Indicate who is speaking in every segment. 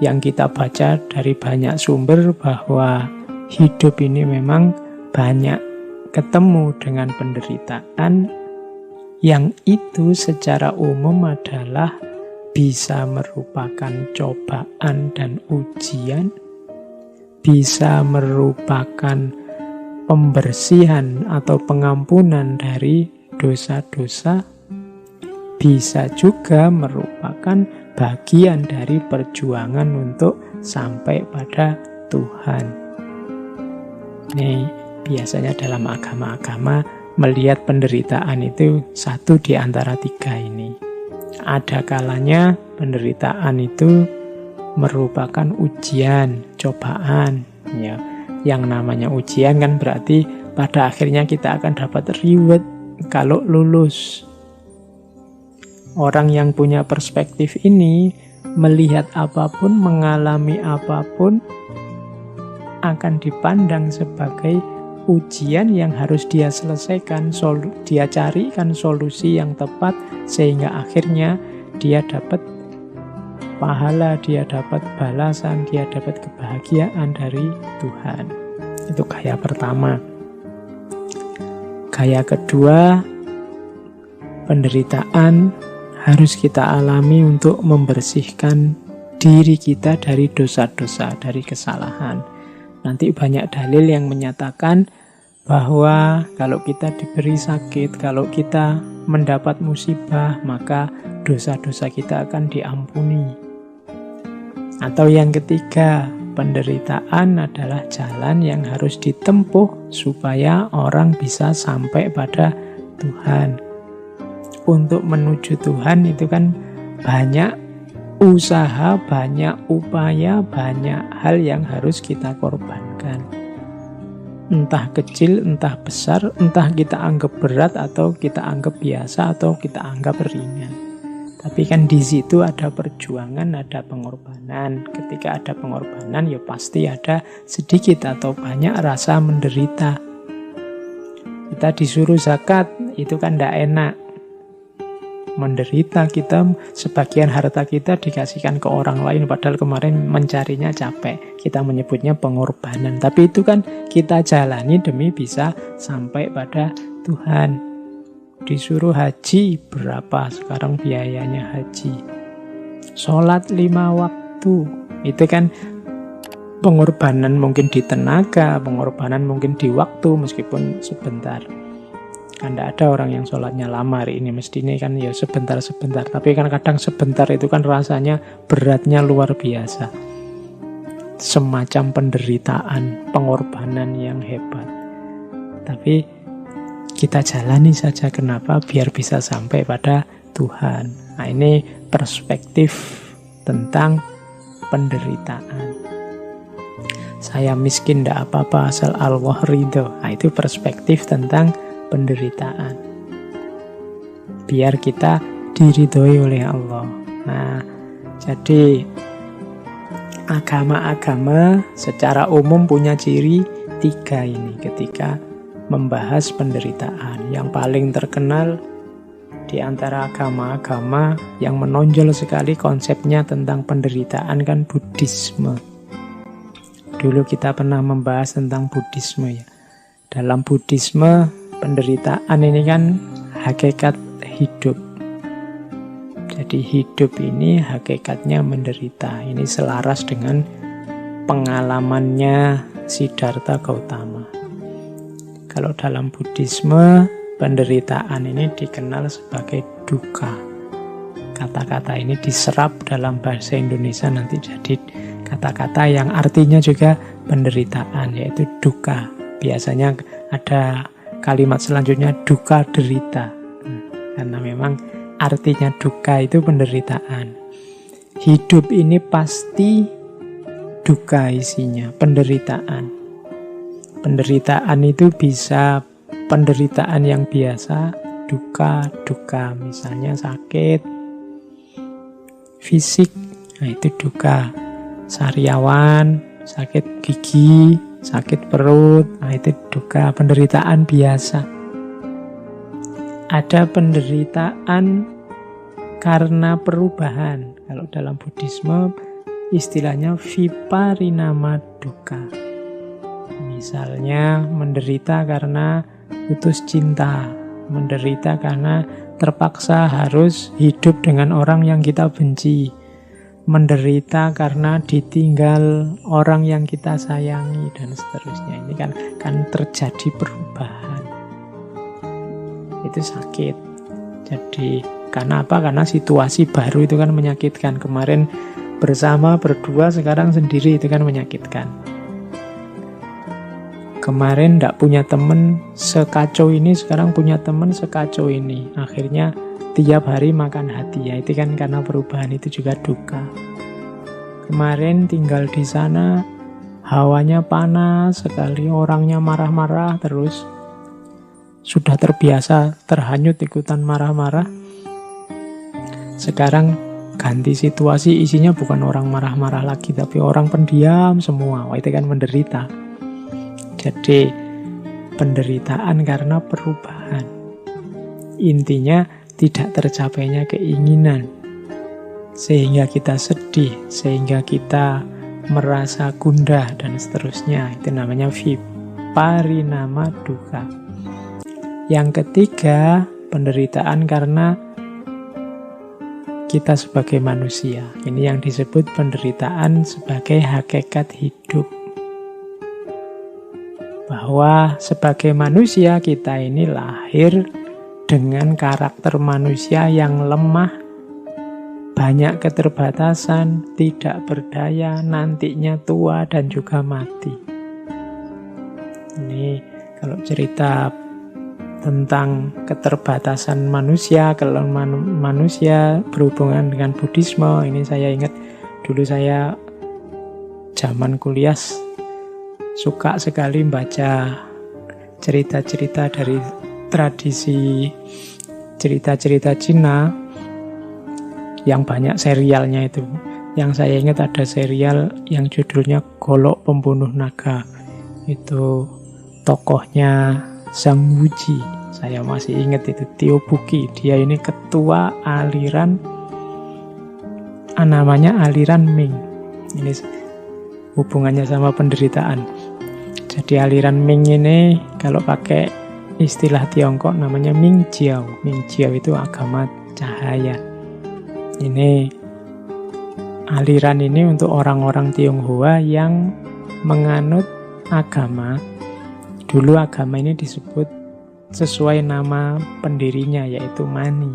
Speaker 1: yang kita baca dari banyak sumber bahwa hidup ini memang banyak ketemu dengan penderitaan yang itu secara umum adalah bisa merupakan cobaan dan ujian, bisa merupakan pembersihan atau pengampunan dari dosa-dosa, bisa juga merupakan bagian dari perjuangan untuk sampai pada Tuhan. Ini biasanya dalam agama-agama melihat penderitaan itu satu di antara tiga ini. Ada kalanya penderitaan itu merupakan ujian, cobaan. Ya, yang namanya ujian kan berarti pada akhirnya kita akan dapat reward kalau lulus. Orang yang punya perspektif ini melihat apapun, mengalami apapun akan dipandang sebagai ujian yang harus dia selesaikan, dia carikan solusi yang tepat sehingga akhirnya dia dapat pahala, dia dapat balasan, dia dapat kebahagiaan dari Tuhan. Itu gaya pertama. Gaya kedua, penderitaan harus kita alami untuk membersihkan diri kita dari dosa-dosa, dari kesalahan. Nanti banyak dalil yang menyatakan bahwa kalau kita diberi sakit, kalau kita mendapat musibah, maka dosa-dosa kita akan diampuni. Atau yang ketiga, penderitaan adalah jalan yang harus ditempuh supaya orang bisa sampai pada Tuhan. Untuk menuju Tuhan itu kan banyak usaha, banyak upaya, banyak hal yang harus kita korbankan. Entah kecil, entah besar, entah kita anggap berat atau kita anggap biasa atau kita anggap ringan. Tapi kan di situ ada perjuangan, ada pengorbanan. Ketika ada pengorbanan ya pasti ada sedikit atau banyak rasa menderita. Kita disuruh zakat, itu kan tidak enak. Menderita, kita sebagian harta kita dikasihkan ke orang lain padahal kemarin mencarinya capek. Kita menyebutnya pengorbanan, tapi itu kan kita jalani demi bisa sampai pada Tuhan. Disuruh haji, berapa sekarang biayanya haji? Sholat 5 waktu, itu kan pengorbanan mungkin di tenaga, pengorbanan mungkin di waktu meskipun sebentar. Kan tidak ada orang yang sholatnya lama hari ini, mestinya kan ya sebentar-sebentar. Tapi kan kadang sebentar itu kan rasanya beratnya luar biasa. Semacam penderitaan, pengorbanan yang hebat. Tapi kita jalani saja, kenapa? Biar bisa sampai pada Tuhan. Nah, ini perspektif tentang penderitaan. Saya miskin tidak apa-apa asal Allah ridho. Nah, itu perspektif tentang penderitaan. Biar kita diridhoi oleh Allah. Nah, jadi agama-agama secara umum punya ciri 3 ini ketika membahas penderitaan. Yang paling terkenal di antara agama-agama yang menonjol sekali konsepnya tentang penderitaan kan Buddhisme. Dulu kita pernah membahas tentang Buddhisme ya. Dalam Buddhisme penderitaan ini kan hakikat hidup. Jadi hidup ini hakikatnya menderita. Ini selaras dengan pengalamannya Siddhartha Gautama. Kalau dalam Buddhisme, penderitaan ini dikenal sebagai dukkha. Kata-kata ini diserap dalam bahasa Indonesia nanti jadi kata-kata yang artinya juga penderitaan, yaitu dukkha. Biasanya ada kalimat selanjutnya dukkha derita. Karena memang artinya dukkha itu penderitaan. Hidup ini pasti dukkha isinya, penderitaan. Penderitaan itu bisa penderitaan yang biasa, dukkha, misalnya sakit fisik, nah itu dukkha. Sariawan, sakit gigi, sakit perut, nah itu dukkha, penderitaan biasa. Ada penderitaan karena perubahan. Kalau dalam Buddhisme, istilahnya viparinama dukkha. Misalnya menderita karena putus cinta, menderita karena terpaksa harus hidup dengan orang yang kita benci, menderita karena ditinggal orang yang kita sayangi, dan seterusnya. Ini kan terjadi perubahan. Itu sakit. Jadi karena apa? Karena situasi baru itu kan menyakitkan. Kemarin bersama, berdua, sekarang sendiri, itu kan menyakitkan. Kemarin tidak punya teman sekacau ini, sekarang punya teman sekacau ini. Akhirnya tiap hari makan hati. Ya, itu kan karena perubahan, itu juga duka. Kemarin tinggal di sana, hawanya panas sekali, orangnya marah-marah terus. Sudah terbiasa terhanyut ikutan marah-marah. Sekarang ganti situasi, isinya bukan orang marah-marah lagi, tapi orang pendiam semua. Wah, itu kan menderita. Jadi penderitaan karena perubahan. Intinya tidak tercapainya keinginan, sehingga kita sedih, sehingga kita merasa gundah, dan seterusnya. Itu namanya viparinama dukkha. Yang ketiga, penderitaan karena kita sebagai manusia. Ini yang disebut penderitaan sebagai hakikat hidup. Bahwa sebagai manusia kita ini lahir dengan karakter manusia yang lemah, banyak keterbatasan, tidak berdaya, nantinya tua dan juga mati. Ini kalau cerita tentang keterbatasan manusia, kelemahan manusia berhubungan dengan Buddhisme, ini saya ingat dulu saya zaman kuliah suka sekali baca cerita-cerita dari tradisi cerita-cerita Cina yang banyak serialnya itu. Yang saya ingat ada serial yang judulnya Golok Pembunuh Naga. Itu tokohnya Zhang Wuji. Saya masih ingat itu, Tio Buki. Dia ini ketua aliran, namanya aliran Ming. Ini hubungannya sama penderitaan. Jadi aliran Ming ini kalau pakai istilah Tiongkok namanya Ming Jiao. Ming Jiao itu agama cahaya. Ini aliran ini untuk orang-orang Tionghoa yang menganut agama. Dulu agama ini disebut sesuai nama pendirinya, yaitu Mani,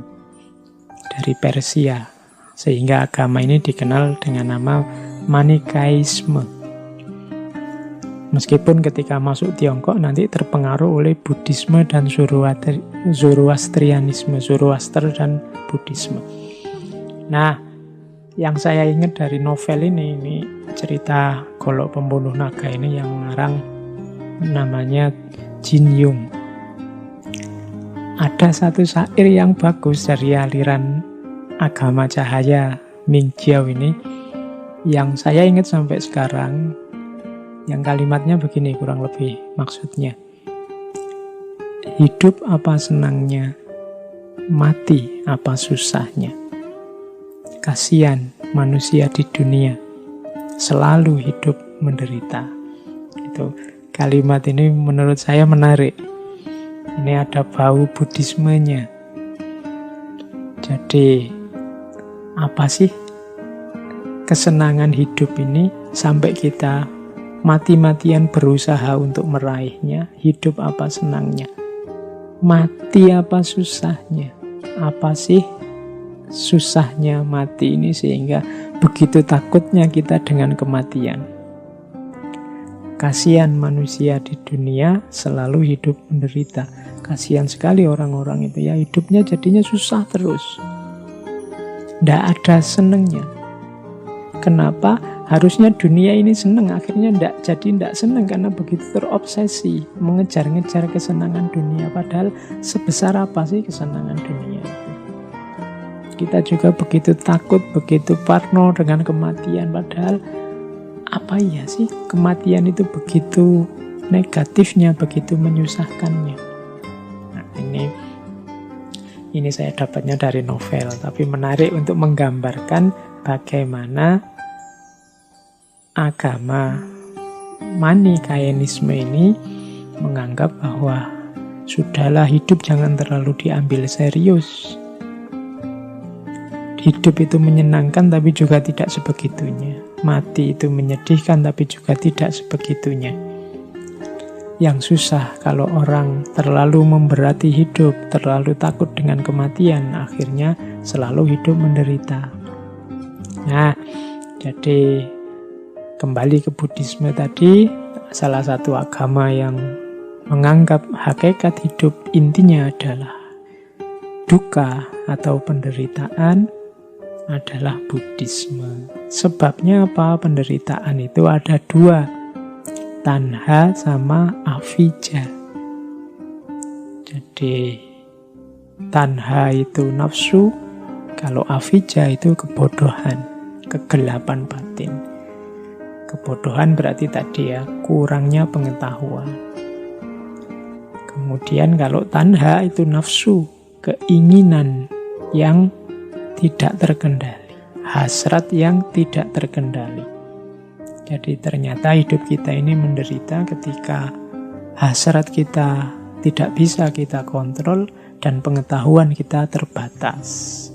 Speaker 1: dari Persia. Sehingga agama ini dikenal dengan nama Manikaisme. Meskipun ketika masuk Tiongkok nanti terpengaruh oleh Buddhisme dan Zoroastrianisme, Zoroaster dan Buddhisme. Nah, yang saya ingat dari novel ini cerita Golok Pembunuh Naga ini yang ngarang namanya Jin Yung. Ada satu syair yang bagus dari aliran agama cahaya Ming Jiao ini, yang saya ingat sampai sekarang. Yang kalimatnya begini kurang lebih maksudnya. Hidup apa senangnya, mati apa susahnya. Kasihan manusia di dunia, selalu hidup menderita. Itu kalimat ini menurut saya menarik. Ini ada bau Buddhismenya. Jadi apa sih kesenangan hidup ini sampai kita mati-matian berusaha untuk meraihnya? Hidup apa senangnya, mati apa susahnya. Apa sih susahnya mati ini sehingga begitu takutnya kita dengan kematian? Kasihan manusia di dunia, selalu hidup menderita. Kasihan sekali orang-orang itu ya, hidupnya jadinya susah terus, tidak ada senengnya. Kenapa? Harusnya dunia ini seneng, akhirnya tidak seneng karena begitu terobsesi mengejar-ngejar kesenangan dunia. Padahal sebesar apa sih kesenangan dunia itu? Kita juga begitu takut, begitu parno dengan kematian. Padahal apa iya sih kematian itu begitu negatifnya, begitu menyusahkannya? Nah, ini saya dapatnya dari novel, tapi menarik untuk menggambarkan bagaimana agama Manikaenisme ini menganggap bahwa sudahlah, hidup jangan terlalu diambil serius. Hidup itu menyenangkan tapi juga tidak sebegitunya. Mati itu menyedihkan tapi juga tidak sebegitunya. Yang susah kalau orang terlalu memberati hidup, terlalu takut dengan kematian, akhirnya selalu hidup menderita. Nah, jadi kembali ke Buddhisme tadi, salah satu agama yang menganggap hakikat hidup intinya adalah duka atau penderitaan adalah Buddhisme. Sebabnya apa? Penderitaan itu ada dua, tanha sama avijja. Jadi tanha itu nafsu, kalau avijja itu kebodohan, kegelapan batin. Kebodohan berarti tadi ya, kurangnya pengetahuan. Kemudian kalau tanha itu nafsu, keinginan yang tidak terkendali, hasrat yang tidak terkendali. Jadi ternyata hidup kita ini menderita ketika hasrat kita tidak bisa kita kontrol dan pengetahuan kita terbatas.